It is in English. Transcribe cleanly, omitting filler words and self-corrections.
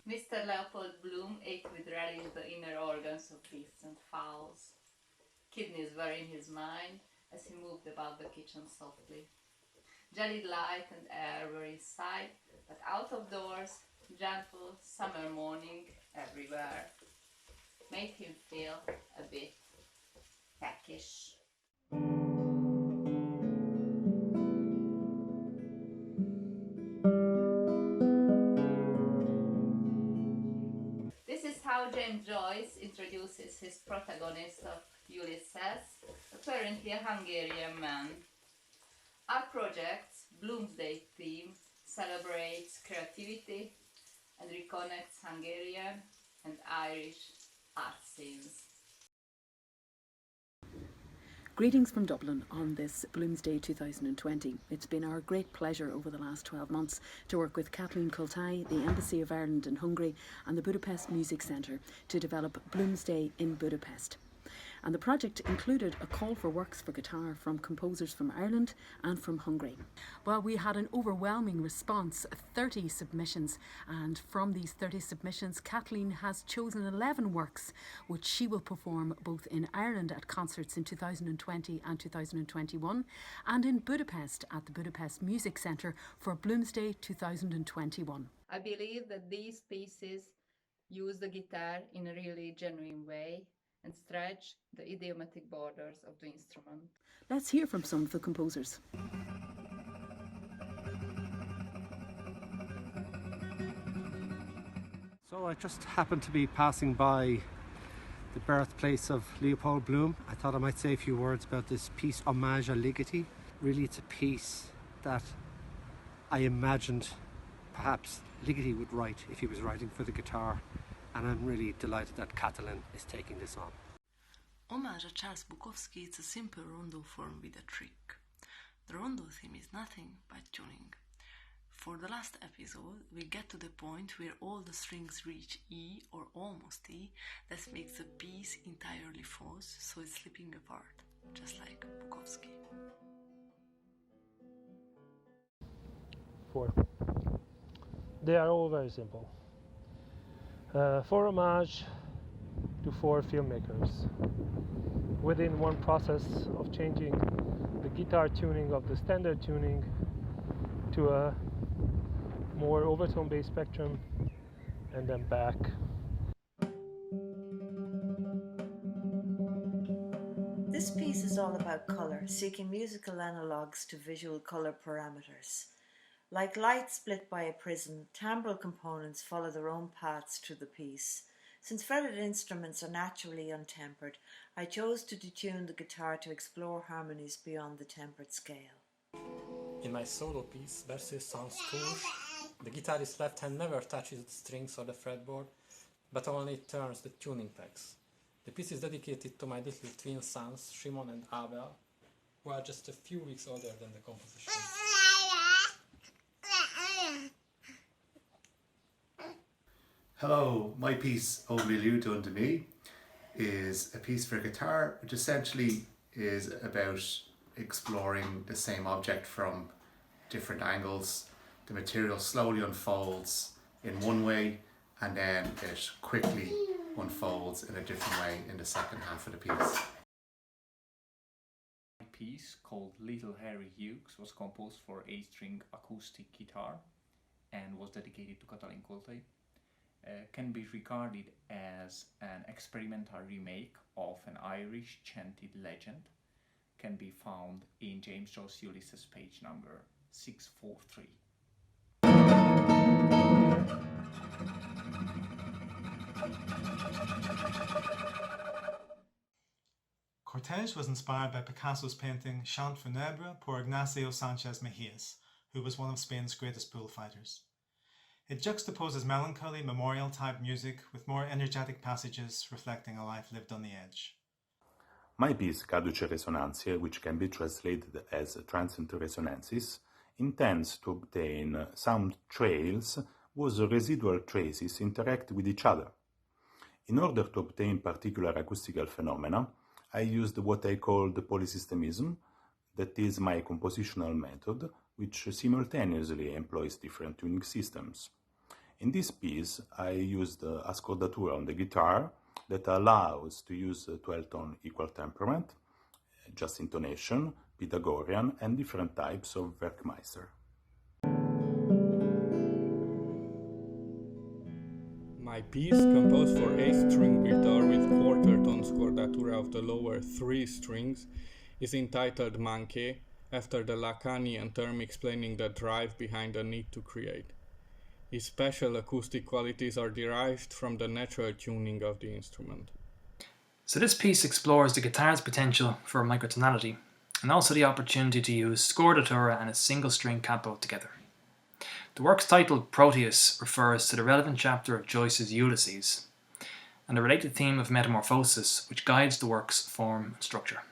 Mr. Leopold Bloom ate with relish the inner organs of beasts and fowls. Kidneys were in his mind as he moved about the kitchen softly. Jellied light and air were his sight, but out of doors, gentle summer morning everywhere made him feel a bit peckish. This is how James Joyce introduces his protagonist of Ulysses, apparently a Hungarian man. Our project's Bloomsday theme celebrates creativity and reconnects Hungarian and Irish art scenes. Greetings from Dublin on this Bloomsday 2020. It's been our great pleasure over the last 12 months to work with Katalin Koltai, the Embassy of Ireland and Hungary and the Budapest Music Centre to develop Bloomsday in Budapest. And the project included a call for works for guitar from composers from Ireland and from Hungary. Well, we had an overwhelming response, 30 submissions, and from these 30 submissions, Katalin has chosen 11 works which she will perform both in Ireland at concerts in 2020 and 2021 and in Budapest at the Budapest Music Centre for Bloomsday 2021. I believe that these pieces use the guitar in a really genuine way and stretch the idiomatic borders of the instrument. Let's hear from some of the composers. So I just happened to be passing by the birthplace of Leopold Bloom. I thought I might say a few words about this piece, Hommage à Ligeti. Really, it's a piece that I imagined perhaps Ligeti would write if he was writing for the guitar. And I'm really delighted that Katalin is taking this on. Homage to Charles Bukowski is a simple rondo form with a trick. The rondo theme is nothing but tuning. For the last episode, we get to the point where all the strings reach E or almost E. That makes the piece entirely false, so it's slipping apart, just like Bukowski. 4. They are all very simple. 4 homage to 4 filmmakers within one process of changing the guitar tuning of the standard tuning to a more overtone based spectrum and then back. This piece is all about colour, seeking musical analogues to visual colour parameters. Like light split by a prism, timbral components follow their own paths through the piece. Since fretted instruments are naturally untempered, I chose to detune the guitar to explore harmonies beyond the tempered scale. In my solo piece, Versus Sans Touche, the guitarist's left hand never touches the strings or the fretboard, but only turns the tuning pegs. The piece is dedicated to my little twin sons, Shimon and Abel, who are just a few weeks older than the composition. Hello, my piece, O Milieu Done to Me, is a piece for guitar, which essentially is about exploring the same object from different angles. The material slowly unfolds in one way and then it quickly unfolds in a different way in the second half of the piece. My piece, called Little Harry Hughes, was composed for 8-string acoustic guitar and was dedicated to Katalin Koltai. Can be regarded as an experimental remake of an Irish chanted legend. Can be found in James Joyce Ulysses page number 643. Cortège was inspired by Picasso's painting Chant Funèbre pour Ignacio Sanchez Mejías, who was one of Spain's greatest bullfighters. It juxtaposes melancholy, memorial-type music with more energetic passages reflecting a life lived on the edge. My piece, Caduce Resonantiae, which can be translated as Transient Resonances, intends to obtain sound trails whose residual traces interact with each other. In order to obtain particular acoustical phenomena, I used what I call the polysystemism, that is my compositional method, which simultaneously employs different tuning systems. In this piece, I used a scordatura on the guitar that allows to use 12-tone equal temperament, just intonation, Pythagorean, and different types of Werkmeister. My piece, composed for 8-string guitar with quarter-tone scordatura of the lower 3 strings, is entitled Manche, after the Lacanian term explaining the drive behind the need to create. Its special acoustic qualities are derived from the natural tuning of the instrument. So this piece explores the guitar's potential for microtonality, and also the opportunity to use scordatura and a single string capo together. The work's title, Proteus, refers to the relevant chapter of Joyce's Ulysses, and the related theme of metamorphosis, which guides the work's form and structure.